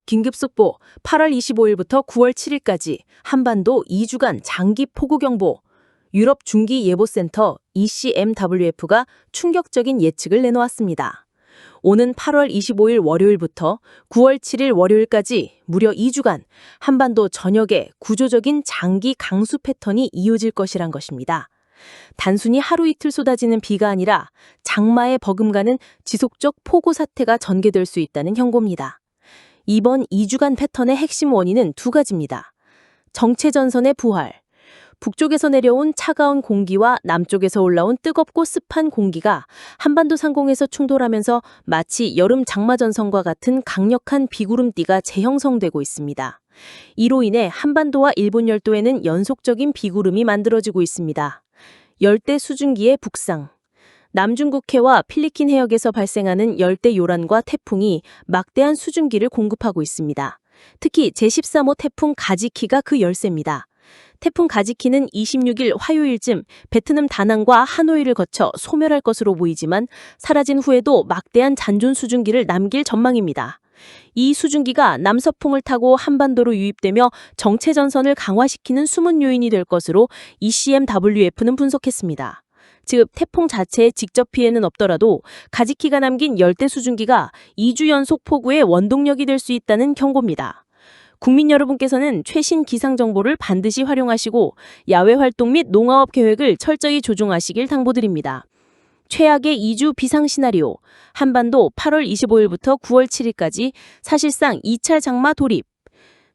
긴급속보 8월 25일부터 9월 7일까지 한반도 2주간 장기 폭우경보. 유럽 중기예보센터 ECMWF가 충격적인 예측을 내놓았습니다. 오는 8월 25일 월요일부터 9월 7일 월요일까지 무려 2주간 한반도 전역에 구조적인 장기 강수 패턴이 이어질 것이란 것입니다. 단순히 하루 이틀 쏟아지는 비가 아니라 장마에 버금가는 지속적 폭우 사태가 전개될 수 있다는 경고입니다. 이번 2주간 패턴의 핵심 원인은 두 가지입니다. 정체전선의 부활. 북쪽에서 내려온 차가운 공기와 남쪽에서 올라온 뜨겁고 습한 공기가 한반도 상공에서 충돌하면서 마치 여름 장마전선과 같은 강력한 비구름띠가 재형성되고 있습니다. 이로 인해 한반도와 일본 열도에는 연속적인 비구름이 만들어지고 있습니다. 열대 수증기의 북상. 남중국해와 필리핀 해역에서 발생하는 열대 요란과 태풍이 막대한 수증기를 공급하고 있습니다. 특히 제13호 태풍 가지키가 그 열세입니다. 태풍 가지키는 26일 화요일쯤 베트남 다낭과 하노이를 거쳐 소멸할 것으로 보이지만 사라진 후에도 막대한 잔존 수증기를 남길 전망입니다. 이 수증기가 남서풍을 타고 한반도로 유입되며 정체전선을 강화시키는 숨은 요인이 될 것으로 ECMWF는 분석했습니다. 즉, 태풍 자체의 직접 피해는 없더라도 가지키가 남긴 열대 수증기가 2주 연속 폭우의 원동력이 될 수 있다는 경고입니다. 국민 여러분께서는 최신 기상 정보를 반드시 활용하시고 야외 활동 및 농아업 계획을 철저히 조정하시길 당부드립니다. 최악의 2주 비상 시나리오, 한반도 8월 25일부터 9월 7일까지 사실상 2차 장마 돌입.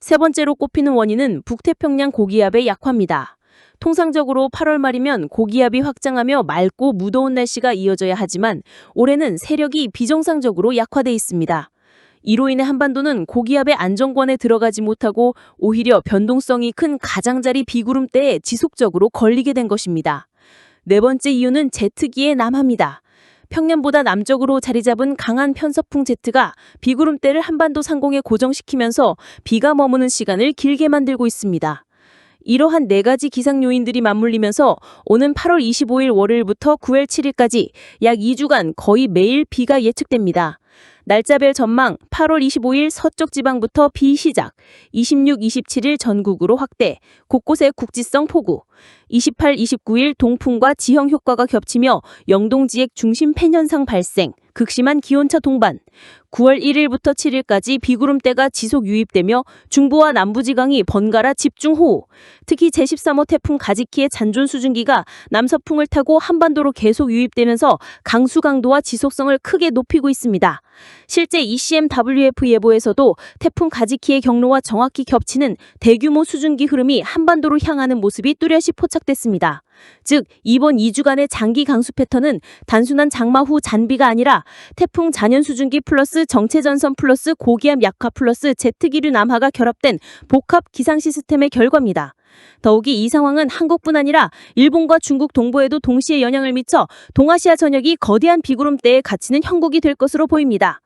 세 번째로 꼽히는 원인은 북태평양 고기압의 약화입니다. 통상적으로 8월 말이면 고기압이 확장하며 맑고 무더운 날씨가 이어져야 하지만 올해는 세력이 비정상적으로 약화돼 있습니다. 이로 인해 한반도는 고기압의 안정권에 들어가지 못하고 오히려 변동성이 큰 가장자리 비구름대에 지속적으로 걸리게 된 것입니다. 네 번째 이유는 제트기의 남하입니다. 평년보다 남쪽으로 자리 잡은 강한 편서풍 제트가 비구름대를 한반도 상공에 고정시키면서 비가 머무는 시간을 길게 만들고 있습니다. 이러한 네 가지 기상 요인들이 맞물리면서 오는 8월 25일 월요일부터 9월 7일까지 약 2주간 거의 매일 비가 예측됩니다. 날짜별 전망 8월 25일 서쪽 지방부터 비 시작, 26, 27일 전국으로 확대, 곳곳에 국지성 폭우, 28, 29일 동풍과 지형 효과가 겹치며 영동지액 중심 팬현상 발생, 극심한 기온차 동반, 9월 1일부터 7일까지 비구름대가 지속 유입되며 중부와 남부지강이 번갈아 집중호우, 특히 제13호 태풍 가지키의 잔존 수증기가 남서풍을 타고 한반도로 계속 유입되면서 강수 강도와 지속성을 크게 높이고 있습니다. 실제 ECMWF 예보에서도 태풍 가지키의 경로와 정확히 겹치는 대규모 수증기 흐름이 한반도로 향하는 모습이 뚜렷이 포착됐습니다. 즉, 이번 2주간의 장기 강수 패턴은 단순한 장마 후 잔비가 아니라 태풍 잔연 수증기 플러스 정체전선 플러스 고기압 약화 플러스 제트기류 남하가 결합된 복합 기상 시스템의 결과입니다. 더욱이 이 상황은 한국뿐 아니라 일본과 중국 동부에도 동시에 영향을 미쳐 동아시아 전역이 거대한 비구름대에 갇히는 형국이 될 것으로 보입니다.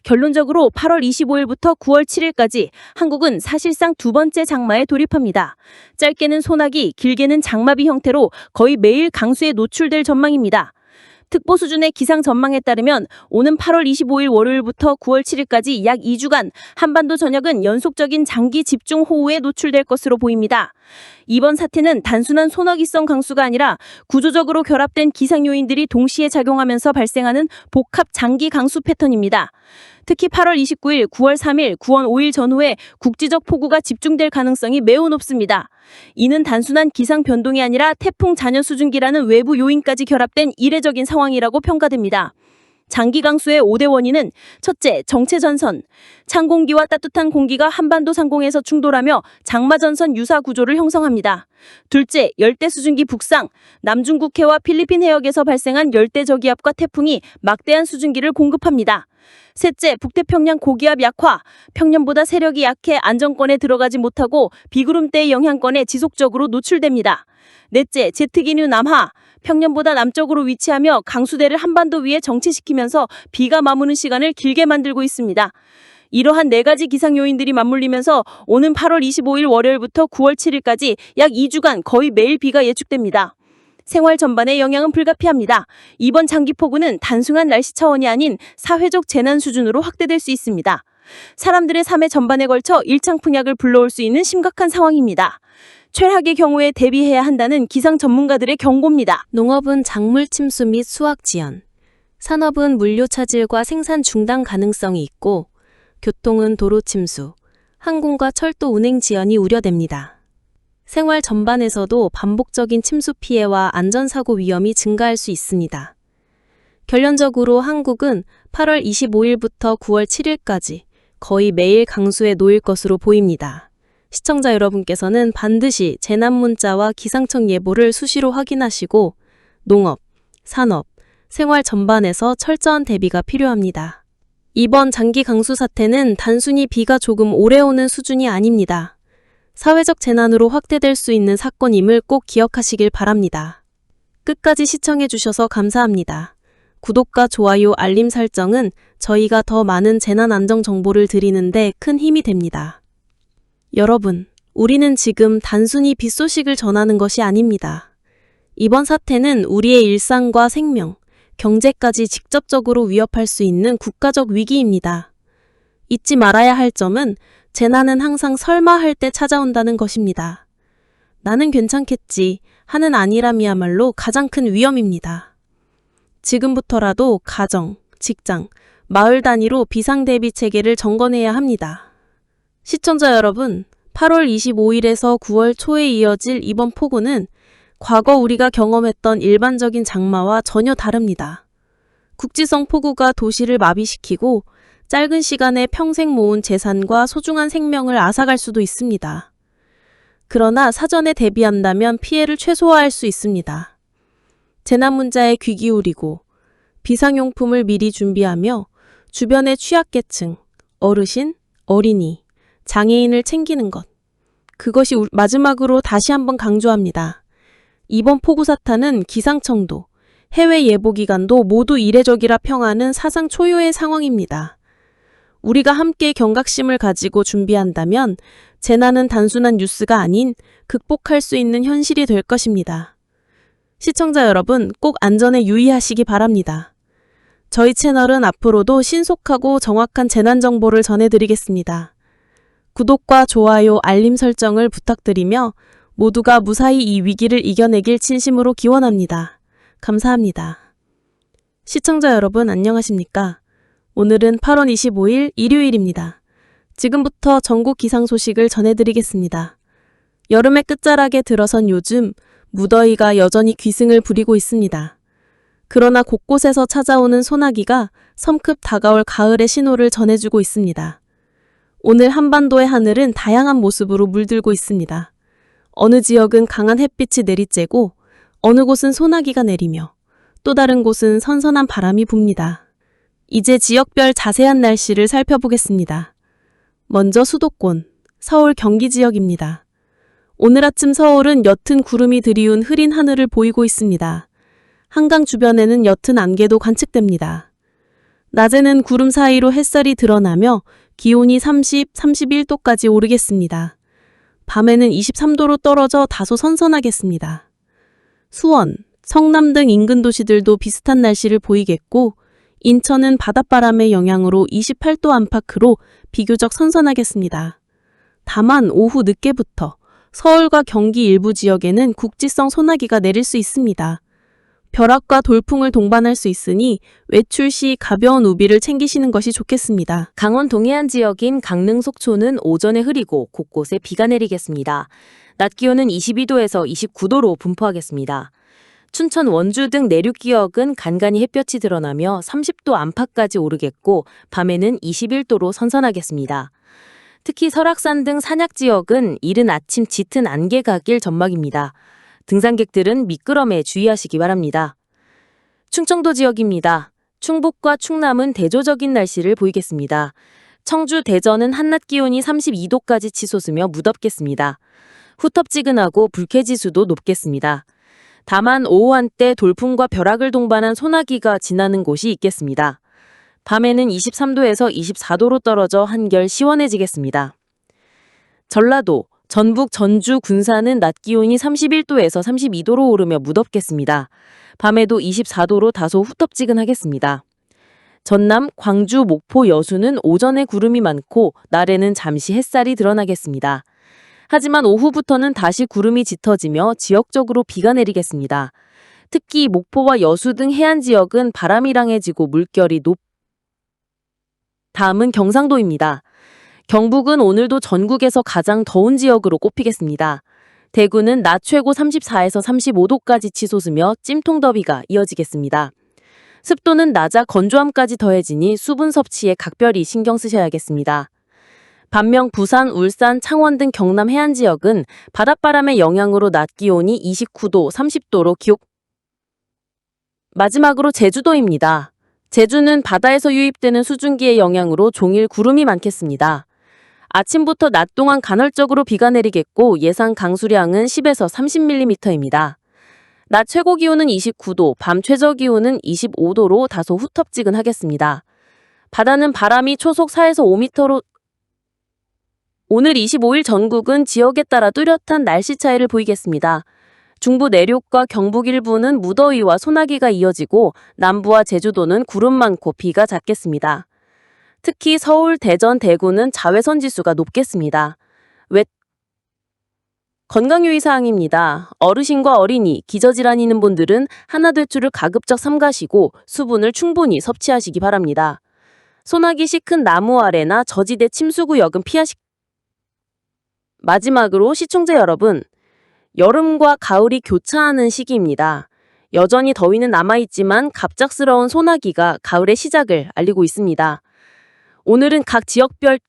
결론적으로 8월 25일부터 9월 7일까지 한국은 사실상 두 번째 장마에 돌입합니다. 짧게는 소나기, 길게는 장마비 형태로 거의 매일 강수에 노출될 전망입니다. 특보 수준의 기상 전망에 따르면 오는 8월 25일 월요일부터 9월 7일까지 약 2주간 한반도 전역은 연속적인 장기 집중 호우에 노출될 것으로 보입니다. 이번 사태는 단순한 소나기성 강수가 아니라 구조적으로 결합된 기상 요인들이 동시에 작용하면서 발생하는 복합 장기 강수 패턴입니다. 특히 8월 29일, 9월 3일, 9월 5일 전후에 국지적 폭우가 집중될 가능성이 매우 높습니다. 이는 단순한 기상 변동이 아니라 태풍 잔여 수증기라는 외부 요인까지 결합된 이례적인 상황이라고 평가됩니다. 장기 강수의 5대 원인은 첫째, 정체전선. 찬 공기와 따뜻한 공기가 한반도 상공에서 충돌하며 장마전선 유사 구조를 형성합니다. 둘째, 열대 수증기 북상. 남중국해와 필리핀 해역에서 발생한 열대 저기압과 태풍이 막대한 수증기를 공급합니다. 셋째, 북태평양 고기압 약화. 평년보다 세력이 약해 안정권에 들어가지 못하고 비구름대의 영향권에 지속적으로 노출됩니다. 넷째, 제트기류 남하. 평년보다 남쪽으로 위치하며 강수대를 한반도 위에 정체시키면서 비가 머무는 시간을 길게 만들고 있습니다. 이러한 네 가지 기상 요인들이 맞물리면서 오는 8월 25일 월요일부터 9월 7일까지 약 2주간 거의 매일 비가 예측됩니다. 생활 전반에 영향은 불가피합니다. 이번 장기 폭우는 단순한 날씨 차원이 아닌 사회적 재난 수준으로 확대될 수 있습니다. 사람들의 삶의 전반에 걸쳐 일창풍약을 불러올 수 있는 심각한 상황입니다. 최악의 경우에 대비해야 한다는 기상 전문가들의 경고입니다. 농업은 작물 침수 및 수확 지연, 산업은 물류 차질과 생산 중단 가능성이 있고, 교통은 도로 침수, 항공과 철도 운행 지연이 우려됩니다. 생활 전반에서도 반복적인 침수 피해와 안전사고 위험이 증가할 수 있습니다. 결론적으로 한국은 8월 25일부터 9월 7일까지 거의 매일 강수에 놓일 것으로 보입니다. 시청자 여러분께서는 반드시 재난문자와 기상청 예보를 수시로 확인하시고 농업, 산업, 생활 전반에서 철저한 대비가 필요합니다. 이번 장기 강수 사태는 단순히 비가 조금 오래 오는 수준이 아닙니다. 사회적 재난으로 확대될 수 있는 사건임을 꼭 기억하시길 바랍니다. 끝까지 시청해주셔서 감사합니다. 구독과 좋아요, 알림 설정은 저희가 더 많은 재난 안정 정보를 드리는데 큰 힘이 됩니다. 여러분, 우리는 지금 단순히 비 소식을 전하는 것이 아닙니다. 이번 사태는 우리의 일상과 생명, 경제까지 직접적으로 위협할 수 있는 국가적 위기입니다. 잊지 말아야 할 점은 재난은 항상 설마 할 때 찾아온다는 것입니다. 나는 괜찮겠지 하는 아니람이야말로 가장 큰 위험입니다. 지금부터라도 가정, 직장, 마을 단위로 비상대비 체계를 점검해야 합니다. 시청자 여러분, 8월 25일에서 9월 초에 이어질 이번 폭우는 과거 우리가 경험했던 일반적인 장마와 전혀 다릅니다. 국지성 폭우가 도시를 마비시키고 짧은 시간에 평생 모은 재산과 소중한 생명을 앗아갈 수도 있습니다. 그러나 사전에 대비한다면 피해를 최소화할 수 있습니다. 재난 문자에 귀 기울이고 비상용품을 미리 준비하며 주변의 취약계층, 어르신, 어린이, 장애인을 챙기는 것. 그것이 마지막으로 다시 한번 강조합니다. 이번 폭우 사태는 기상청도, 해외 예보기관도 모두 이례적이라 평하는 사상 초유의 상황입니다. 우리가 함께 경각심을 가지고 준비한다면 재난은 단순한 뉴스가 아닌 극복할 수 있는 현실이 될 것입니다. 시청자 여러분, 꼭 안전에 유의하시기 바랍니다. 저희 채널은 앞으로도 신속하고 정확한 재난 정보를 전해드리겠습니다. 구독과 좋아요, 알림 설정을 부탁드리며 모두가 무사히 이 위기를 이겨내길 진심으로 기원합니다. 감사합니다. 시청자 여러분 안녕하십니까? 오늘은 8월 25일 일요일입니다. 지금부터 전국 기상 소식을 전해드리겠습니다. 여름의 끝자락에 들어선 요즘 무더위가 여전히 기승을 부리고 있습니다. 그러나 곳곳에서 찾아오는 소나기가 성급 다가올 가을의 신호를 전해주고 있습니다. 오늘 한반도의 하늘은 다양한 모습으로 물들고 있습니다. 어느 지역은 강한 햇빛이 내리쬐고 어느 곳은 소나기가 내리며 또 다른 곳은 선선한 바람이 붑니다. 이제 지역별 자세한 날씨를 살펴보겠습니다. 먼저 수도권, 서울 경기 지역입니다. 오늘 아침 서울은 옅은 구름이 드리운 흐린 하늘을 보이고 있습니다. 한강 주변에는 옅은 안개도 관측됩니다. 낮에는 구름 사이로 햇살이 드러나며 기온이 30, 31도까지 오르겠습니다. 밤에는 23도로 떨어져 다소 선선하겠습니다. 수원, 성남 등 인근 도시들도 비슷한 날씨를 보이겠고 인천은 바닷바람의 영향으로 28도 안팎으로 비교적 선선하겠습니다. 다만 오후 늦게부터 서울과 경기 일부 지역에는 국지성 소나기가 내릴 수 있습니다. 벼락과 돌풍을 동반할 수 있으니 외출 시 가벼운 우비를 챙기시는 것이 좋겠습니다. 강원 동해안 지역인 강릉 속초는 오전에 흐리고 곳곳에 비가 내리겠습니다. 낮 기온은 22도에서 29도로 분포하겠습니다. 춘천, 원주 등 내륙 지역은 간간히 햇볕이 드러나며 30도 안팎까지 오르겠고 밤에는 21도로 선선하겠습니다. 특히 설악산 등 산약 지역은 이른 아침 짙은 안개가 낄 전망입니다. 등산객들은 미끄럼에 주의하시기 바랍니다. 충청도 지역입니다. 충북과 충남은 대조적인 날씨를 보이겠습니다. 청주, 대전은 한낮 기온이 32도까지 치솟으며 무덥겠습니다. 후텁지근하고 불쾌지수도 높겠습니다. 다만 오후 한때 돌풍과 벼락을 동반한 소나기가 지나는 곳이 있겠습니다. 밤에는 23도에서 24도로 떨어져 한결 시원해지겠습니다. 전라도, 전북, 전주, 군산은 낮 기온이 31도에서 32도로 오르며 무덥겠습니다. 밤에도 24도로 다소 후텁지근하겠습니다. 전남, 광주, 목포, 여수는 오전에 구름이 많고 낮에는 잠시 햇살이 드러나겠습니다. 하지만 오후부터는 다시 구름이 짙어지며 지역적으로 비가 내리겠습니다. 특히 목포와 여수 등 해안 지역은 바람이 강해지고 물결이 다음은 경상도입니다. 경북은 오늘도 전국에서 가장 더운 지역으로 꼽히겠습니다. 대구는 낮 최고 34에서 35도까지 치솟으며 찜통더위가 이어지겠습니다. 습도는 낮아 건조함까지 더해지니 수분 섭취에 각별히 신경 쓰셔야겠습니다. 반면 부산, 울산, 창원 등 경남 해안 지역은 바닷바람의 영향으로 낮 기온이 29도, 30도로 마지막으로 제주도입니다. 제주는 바다에서 유입되는 수증기의 영향으로 종일 구름이 많겠습니다. 아침부터 낮 동안 간헐적으로 비가 내리겠고 예상 강수량은 10에서 30mm입니다. 낮 최고 기온은 29도, 밤 최저 기온은 25도로 다소 후텁지근하겠습니다. 바다는 바람이 초속 4에서 5m로 오늘 25일 전국은 지역에 따라 뚜렷한 날씨 차이를 보이겠습니다. 중부 내륙과 경북 일부는 무더위와 소나기가 이어지고 남부와 제주도는 구름 많고 비가 잦겠습니다. 특히 서울, 대전, 대구는 자외선 지수가 높겠습니다. 건강유의사항입니다. 어르신과 어린이, 기저질환 있는 분들은 한화대추를 가급적 삼가시고 수분을 충분히 섭취하시기 바랍니다. 소나기 시 큰 나무 아래나 저지대 침수구역은 마지막으로 시청자 여러분, 여름과 가을이 교차하는 시기입니다. 여전히 더위는 남아있지만 갑작스러운 소나기가 가을의 시작을 알리고 있습니다. 오늘은 각 지역별